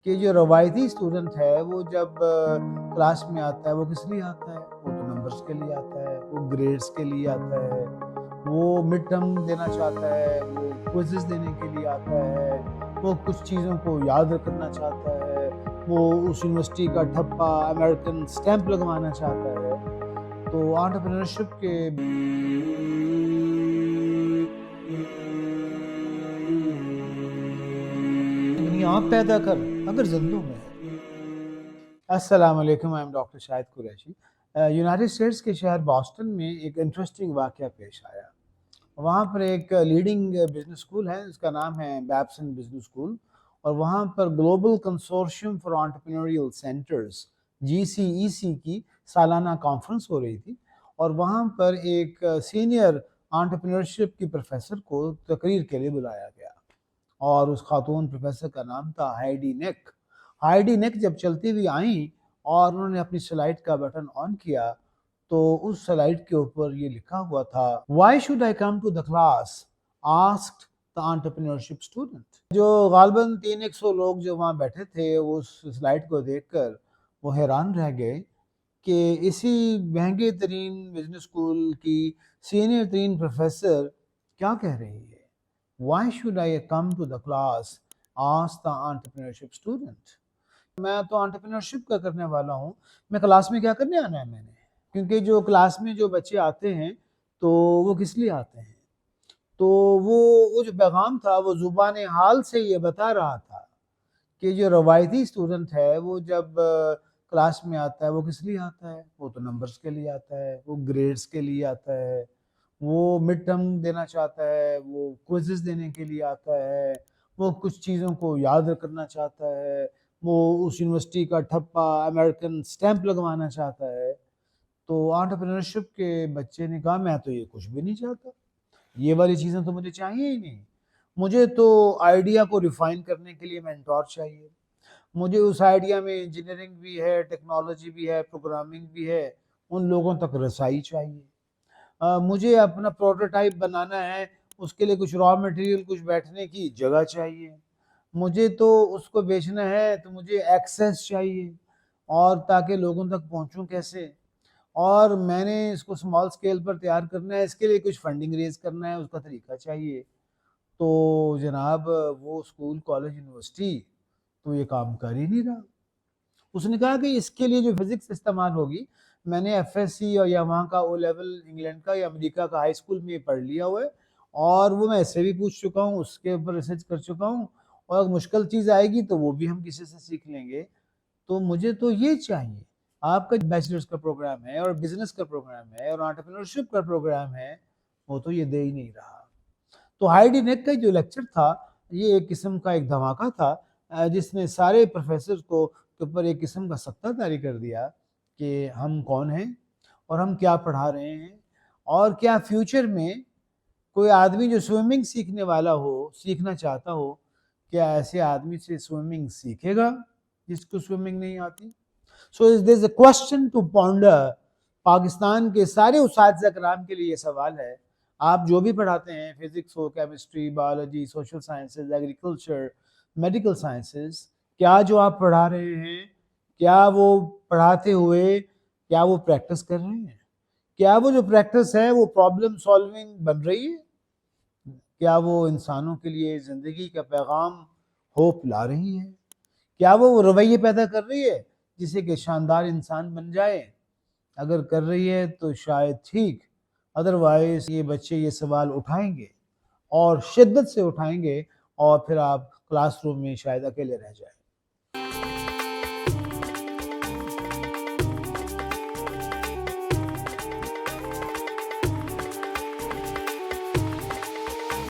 کہ جو روایتی اسٹوڈنٹ ہے وہ جب کلاس میں آتا ہے وہ کس لیے آتا ہے؟ وہ تو نمبرز کے لیے آتا ہے، وہ گریڈز کے لیے آتا ہے، وہ مڈ ٹرم دینا چاہتا ہے، وہ کوئزز دینے کے لیے آتا ہے، وہ کچھ چیزوں کو یاد کرنا چاہتا ہے، وہ اس یونیورسٹی کا ٹھپا امریکن سٹیمپ لگوانا چاہتا ہے۔ تو انٹرپرینورشپ کے دنیا پیدا کر اگر زندوں میں ہے۔ السلام علیکم، میں ڈاکٹر شاہد قریشی۔ یونائٹڈ اسٹیٹس کے شہر باسٹن میں ایک انٹرسٹنگ واقعہ پیش آیا۔ وہاں پر ایک لیڈنگ بزنس اسکول ہے، اس کا نام ہے بیپسن بزنس اسکول، اور وہاں پر global consortium for entrepreneurial centres GCEC کی سالانہ کانفرنس ہو رہی تھی، اور وہاں پر ایک سینئر انٹرپرینورشپ کی پروفیسر کو تقریر کے لیے بلایا گیا، اور اس خاتون پروفیسر کا نام تھا ہائیڈی نیک۔ ہائیڈی نیک جب چلتی ہوئی آئیں اور انہوں نے اپنی سلائیڈ کا بٹن آن کیا تو اس سلائیڈ کے اوپر یہ لکھا ہوا تھا "Why should I come to the class?" asked the entrepreneurship student۔ جو غالباً 300 لوگ جو وہاں بیٹھے تھے وہ اس سلائیڈ کو دیکھ کر وہ حیران رہ گئے کہ اسی مہنگے ترین بزنس اسکول کی سینئر ترین پروفیسر کیا کہہ رہی ہے۔ "Why should I come to the class?" asked the entrepreneurship student۔ میں تو انٹرپرینورشپ کا کرنے والا ہوں، میں کلاس میں کیا کرنے آنا ہے میں نے؟ کیونکہ جو کلاس میں جو بچے آتے ہیں تو وہ کس لیے آتے ہیں؟ تو وہ جو پیغام تھا وہ زبان حال سے یہ بتا رہا تھا کہ جو روایتی اسٹوڈنٹ ہے وہ جب کلاس میں آتا ہے وہ کس لیے آتا ہے؟ وہ تو نمبرز کے لیے آتا ہے، وہ گریڈز کے لیے آتا ہے، وہ مڈ ٹرم دینا چاہتا ہے، وہ کوئزز دینے کے لیے آتا ہے، وہ کچھ چیزوں کو یاد کرنا چاہتا ہے، وہ اس یونیورسٹی کا ٹھپا امریکن سٹیمپ لگوانا چاہتا ہے۔ تو انٹرپرینورشپ کے بچے نے کہا میں تو یہ کچھ بھی نہیں چاہتا، یہ والی چیزیں تو مجھے چاہیے ہی نہیں، مجھے تو آئیڈیا کو ریفائن کرنے کے لیے مینٹور چاہیے، مجھے اس آئیڈیا میں انجینئرنگ بھی ہے، ٹیکنالوجی بھی ہے، پروگرامنگ بھی ہے، ان لوگوں تک رسائی چاہیے، مجھے اپنا پروٹوٹائپ بنانا ہے، اس کے لیے کچھ را مٹیریل، کچھ بیٹھنے کی جگہ چاہیے، مجھے تو اس کو بیچنا ہے تو مجھے ایکسیس چاہیے، اور تاکہ لوگوں تک پہنچوں کیسے، اور میں نے اس کو اسمال اسکیل پر تیار کرنا ہے، اس کے لیے کچھ فنڈنگ ریز کرنا ہے، اس کا طریقہ چاہیے۔ تو جناب وہ اسکول، کالج، یونیورسٹی تو یہ کام کر ہی نہیں رہا۔ اس نے کہا کہ اس کے لیے جو فزکس استعمال ہوگی، میں نے FSC اور یا وہاں کا او لیول انگلینڈ کا یا امریکہ کا ہائی اسکول میں پڑھ لیا ہوا ہے، اور وہ میں ایسے بھی پوچھ چکا ہوں، اس کے اوپر ریسرچ کر چکا ہوں، اور اگر مشکل چیز آئے گی تو وہ بھی ہم کسی سے سیکھ لیں گے، تو مجھے تو یہ چاہیے۔ آپ کا بیچلرز کا پروگرام ہے اور بزنس کا پروگرام ہے اور انٹرپرینورشپ کا پروگرام ہے، وہ تو یہ دے ہی نہیں رہا۔ تو ہائیڈی نیک کا جو لیکچر تھا یہ ایک قسم کا ایک دھماکہ تھا، جس نے سارے پروفیسرز کو کے اوپر ایک قسم کا سکتہ طاری کر دیا کہ ہم کون ہیں اور ہم کیا پڑھا رہے ہیں، اور کیا فیوچر میں کوئی آدمی جو سوئمنگ سیکھنے والا ہو، سیکھنا چاہتا ہو، کیا ایسے آدمی سے سوئمنگ سیکھے گا جس کو سوئمنگ نہیں آتی؟ So there is a question to ponder. Pakistan کے سارے اساتذہ کرام کے لیے یہ سوال ہے، آپ جو بھی پڑھاتے ہیں، فزکس ہو، chemistry, biology, social sciences, agriculture, medical sciences, کیا جو آپ پڑھا رہے ہیں، کیا وہ پڑھاتے ہوئے کیا وہ پریکٹس کر رہے ہیں؟ کیا وہ جو پریکٹس ہے وہ پرابلم سالونگ بن رہی ہے؟ کیا وہ انسانوں کے لیے زندگی کا پیغام، ہوپ لا رہی ہے؟ کیا وہ رویے پیدا کر رہی ہے جسے کہ شاندار انسان بن جائے؟ اگر کر رہی ہے تو شاید ٹھیک، ادروائز یہ بچے یہ سوال اٹھائیں گے اور شدت سے اٹھائیں گے، اور پھر آپ کلاس روم میں شاید اکیلے رہ جائیں۔